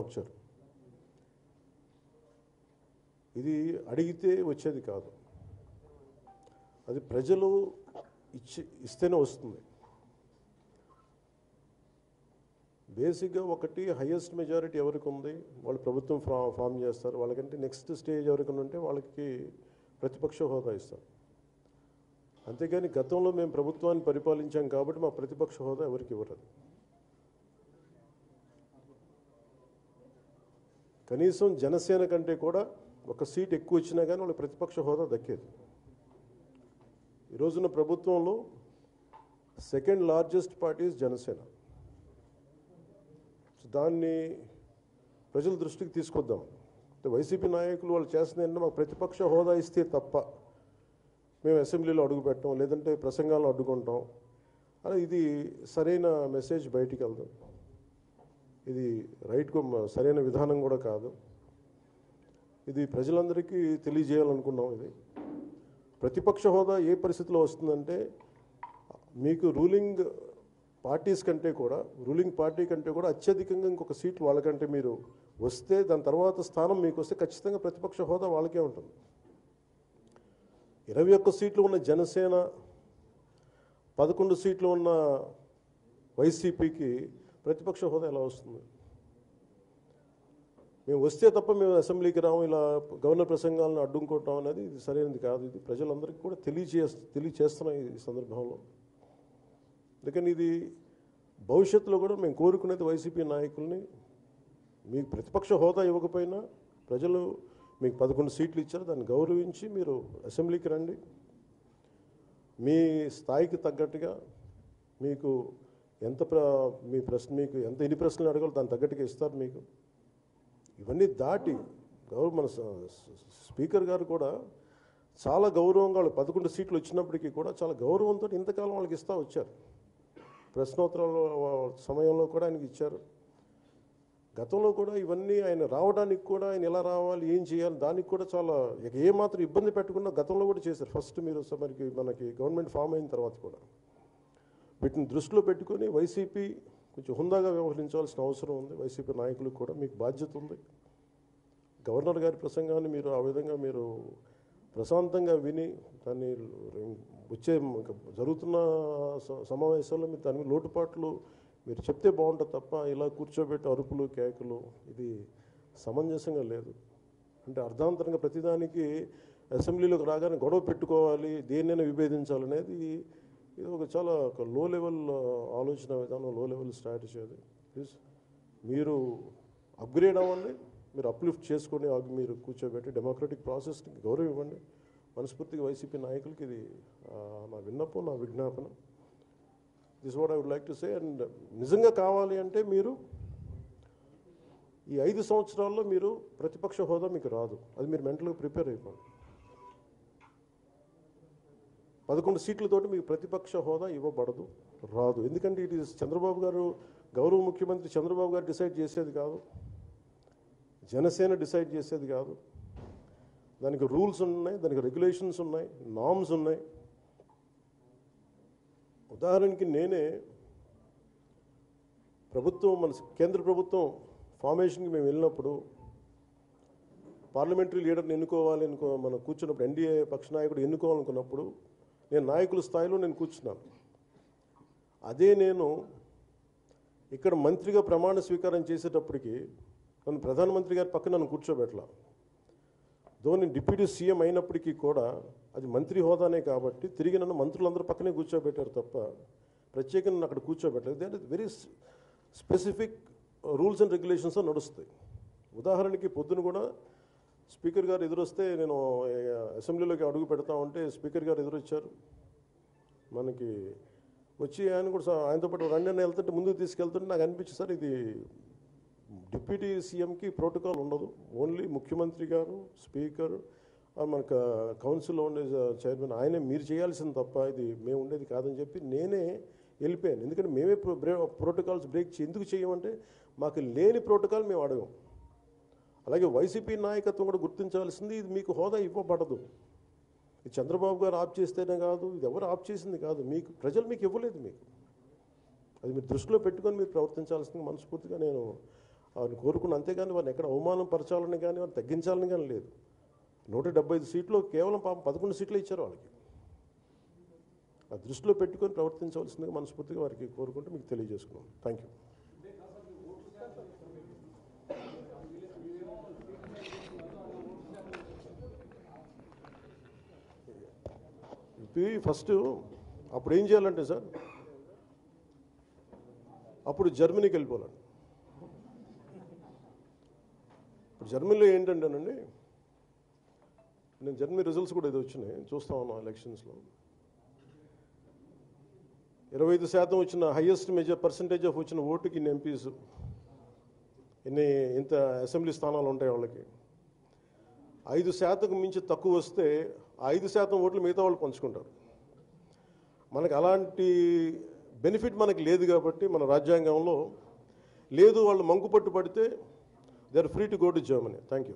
వచ్చారు. ఇది అడిగితే వచ్చేది కాదు, అది ప్రజలు ఇస్తేనే వస్తుంది. బేసిక్గా ఒకటి హైయెస్ట్ మెజారిటీ ఎవరికి ఉంది వాళ్ళు ప్రభుత్వం ఫామ్ చేస్తారు. వాళ్ళకంటే నెక్స్ట్ స్టేజ్ ఎవరికైనా ఉంటే వాళ్ళకి ప్రతిపక్ష హోదా ఇస్తారు. అంతేగాని గతంలో మేము ప్రభుత్వాన్ని పరిపాలించాం కాబట్టి మా ప్రతిపక్ష హోదా ఎవరికి ఇవ్వరు. కనీసం జనసేన కంటే కూడా ఒక సీట్ ఎక్కువ వచ్చినా కానీ వాళ్ళకి ప్రతిపక్ష హోదా దక్కేది. ఈరోజున ప్రభుత్వంలో సెకండ్ లార్జెస్ట్ పార్టీ జనసేన. దాన్ని ప్రజల దృష్టికి తీసుకొద్దాం. వైసీపీ నాయకులు వాళ్ళు చేస్తుంది ఏంటంటే మాకు ప్రతిపక్ష హోదా ఇస్తే తప్ప మేము అసెంబ్లీలో అడుగు పెట్టాం, లేదంటే ప్రసంగాలను అడ్డుకుంటాం అని. ఇది సరైన మెసేజ్ బయటికి వెళ్దాం. ఇది సరైన విధానం కూడా కాదు. ఇది ప్రజలందరికీ తెలియజేయాలనుకున్నాం. ఇది ప్రతిపక్ష హోదా ఏ పరిస్థితిలో వస్తుందంటే మీకు రూలింగ్ పార్టీ కంటే కూడా అత్యధికంగా ఇంకొక సీట్లు వాళ్ళకంటే మీరు వస్తే దాని తర్వాత స్థానం మీకు వస్తే ఖచ్చితంగా ప్రతిపక్ష హోదా వాళ్ళకే ఉంటుంది. 21 సీట్లు ఉన్న జనసేన, 11 సీట్లు ఉన్న వైసీపీకి ప్రతిపక్ష హోదా ఎలా వస్తుంది? మేము వస్తే తప్ప మేము అసెంబ్లీకి రాము, ఇలా గవర్నర్ ప్రసంగాలను అడ్డుకోవటం అనేది ఇది సరైనది కాదు. ఇది ప్రజలందరికీ కూడా తెలియచేస్తున్నాం ఈ సందర్భంలో. అందుకని ఇది భవిష్యత్తులో కూడా మేము కోరుకునేది వైసీపీ నాయకుల్ని, మీకు ప్రతిపక్ష హోదా ఇవ్వకపోయినా ప్రజలు మీకు 11 సీట్లు ఇచ్చారు, దాన్ని గౌరవించి మీరు అసెంబ్లీకి రండి. మీ స్థాయికి తగ్గట్టుగా మీకు ఎన్ని ప్రశ్నలు అడగాలో దాని తగ్గట్టుగా ఇస్తారు మీకు. ఇవన్నీ దాటి మన స్పీకర్ గారు కూడా చాలా గౌరవంగా వాళ్ళు 11 సీట్లు వచ్చినప్పటికీ కూడా చాలా గౌరవంతో ఇంతకాలం వాళ్ళకి ఇస్తూ వచ్చారు. ప్రశ్నోత్తరాల సమయంలో కూడా ఆయనకి ఇచ్చారు. గతంలో కూడా ఇవన్నీ ఆయన రావడానికి కూడా ఆయన ఎలా రావాలి, ఏం చేయాలి, దానికి కూడా చాలా ఏమాత్రం ఇబ్బంది పెట్టకుండా గతంలో కూడా చేశారు. ఫస్ట్ మీరు మనకి గవర్నమెంట్ ఫామ్ అయిన తర్వాత కూడా వీటిని దృష్టిలో పెట్టుకొని వైసీపీ కొంచెం హుందాగా వ్యవహరించాల్సిన అవసరం ఉంది. వైసీపీ నాయకులకు కూడా మీకు బాధ్యత ఉంది. గవర్నర్ గారి ప్రసంగాన్ని మీరు ఆ విధంగా మీరు ప్రశాంతంగా విని దాన్ని జరుగుతున్న సమావేశాల్లో మీరు దాని లోటుపాట్లు మీరు చెప్తే బాగుంటుంది తప్ప ఇలా కూర్చోబెట్టి అరుపులు కేకలు ఇది సమంజసంగా లేదు. అంటే అర్ధాంతరంగా ప్రతిదానికి అసెంబ్లీలోకి రాగానే గొడవ పెట్టుకోవాలి, దేన్నైనా విభేదించాలనేది ఇది చాలా లో లెవెల్ ఆలోచన విధానం, లో లెవెల్ స్ట్రాటజీ. అది ప్లీజ్ మీరు అప్గ్రేడ్ అవ్వండి, మీరు అప్లిఫ్ట్ చేసుకోండి, మీరు కూర్చోబెట్టి డెమోక్రటిక్ ప్రాసెస్కి గౌరవం ఇవ్వండి. మనస్ఫూర్తిగా వైసీపీ నాయకులకి ఇది నా విన్నపం, నా విజ్ఞాపన. This what I would like to say. And నిజంగా కావాలి అంటే మీరు ఈ 5 సంవత్సరాల్లో మీరు ప్రతిపక్ష హోదా మీకు రాదు. అది మీరు మెంటల్గా ప్రిపేర్ అయిపోండి. 11 సీట్లతోటి మీకు ప్రతిపక్ష హోదా ఇవ్వబడదు, రాదు. ఎందుకంటే ఇది చంద్రబాబు గారు, గౌరవ ముఖ్యమంత్రి చంద్రబాబు గారు డిసైడ్ చేసేది కాదు, జనసేన డిసైడ్ చేసేది కాదు. దానికి రూల్స్ ఉన్నాయి, దానికి రెగ్యులేషన్స్ ఉన్నాయి, నామ్స్ ఉన్నాయి. ఉదాహరణకి నేనే మన కేంద్ర ప్రభుత్వం ఫార్మేషన్కి మేము వెళ్ళినప్పుడు పార్లమెంటరీ లీడర్ని ఎన్నుకోవాలి మనం కూర్చున్నప్పుడు, ఎన్డీఏ పక్ష నాయకుడు ఎన్నుకోవాలనుకున్నప్పుడు నేను నాయకుల స్థాయిలో నేను కూర్చున్నాను. అదే నేను ఇక్కడ మంత్రిగా ప్రమాణ స్వీకారం చేసేటప్పటికి నన్ను ప్రధానమంత్రి గారి పక్కన నన్ను కూర్చోబెట్టలా. నేను డిప్యూటీ సీఎం అయినప్పటికీ కూడా అది మంత్రి హోదానే కాబట్టి తిరిగి నన్ను మంత్రులందరూ పక్కనే కూర్చోబెట్టారు తప్ప ప్రత్యేకంగా నన్ను అక్కడ కూర్చోబెట్టలేదు. అంటే very specific rules and regulations నడుస్తాయి. ఉదాహరణకి పొద్దున కూడా స్పీకర్ గారు ఎదురొస్తే నేను అసెంబ్లీలోకి అడుగు పెడతా ఉంటే స్పీకర్ గారు ఎదురొచ్చారు. మనకి వచ్చి ఆయన కూడా ఆయనతో పాటు రండి అని వెళ్తుంటే ముందుకు తీసుకెళ్తుంటే నాకు అనిపించింది, సార్ ఇది డిప్యూటీ సీఎంకి ప్రోటోకాల్ ఉండదు, ఓన్లీ ముఖ్యమంత్రి గారు, స్పీకర్, మనకు కౌన్సిల్లో ఉండే చైర్మన్ ఆయనే మీరు చేయాల్సింది తప్ప ఇది మేము ఉండేది కాదని చెప్పి నేనే వెళ్ళిపోయాను. ఎందుకంటే మేమే ప్రోటోకాల్స్ బ్రేక్ ఎందుకు చేయమంటే మాకు లేని ప్రోటోకాల్ మేము అడగం. అలాగే వైసీపీ నాయకత్వం కూడా గుర్తించాల్సింది, ఇది మీకు హోదా ఇవ్వబడదు. ఇది చంద్రబాబు గారు ఆప్ చేస్తేనే కాదు, ఇది ఎవరు ఆప్ చేసింది కాదు, మీకు ప్రజలు మీకు ఇవ్వలేదు. మీకు అది మీరు దృష్టిలో పెట్టుకొని మీరు ప్రవర్తించాల్సింది మనస్ఫూర్తిగా నేను వారిని కోరుకున్న, అంతేగాని వారిని ఎక్కడ అవమానం పరచాలని కానీ వారిని తగ్గించాలని కానీ లేదు. 175 సీట్లు కేవలం పాపం 11 సీట్లు ఇచ్చారు వాళ్ళకి. ఆ దృష్టిలో పెట్టుకొని ప్రవర్తించవలసిందిగా మనస్ఫూర్తిగా వారికి కోరుకుంటూ మీకు తెలియజేసుకున్నాను. Thank you. ఫస్ట్ అప్పుడు ఏం చేయాలంటే సార్, అప్పుడు జర్మనీకి వెళ్ళిపోవాలండి. ఇప్పుడు జర్మనీలో ఏంటంటేనండి, నేను జర్మనీ రిజల్ట్స్ కూడా ఏదో వచ్చినాయి చూస్తా ఉన్నాను ఎలక్షన్స్లో. 25% వచ్చిన హైయెస్ట్ పర్సంటేజ్ ఆఫ్ వచ్చిన ఓటుకి ఇన్ని ఎంపీస్, ఇంత అసెంబ్లీ స్థానాలు ఉంటాయి వాళ్ళకి. 5% మించి తక్కువ వస్తే 5% ఓట్లు మిగతా వాళ్ళు పంచుకుంటారు. మనకు అలాంటి బెనిఫిట్ మనకి లేదు కాబట్టి మన రాజ్యాంగంలో లేదు. వాళ్ళు మంకుపట్టు పడితే they are free to go to Germany. Thank you.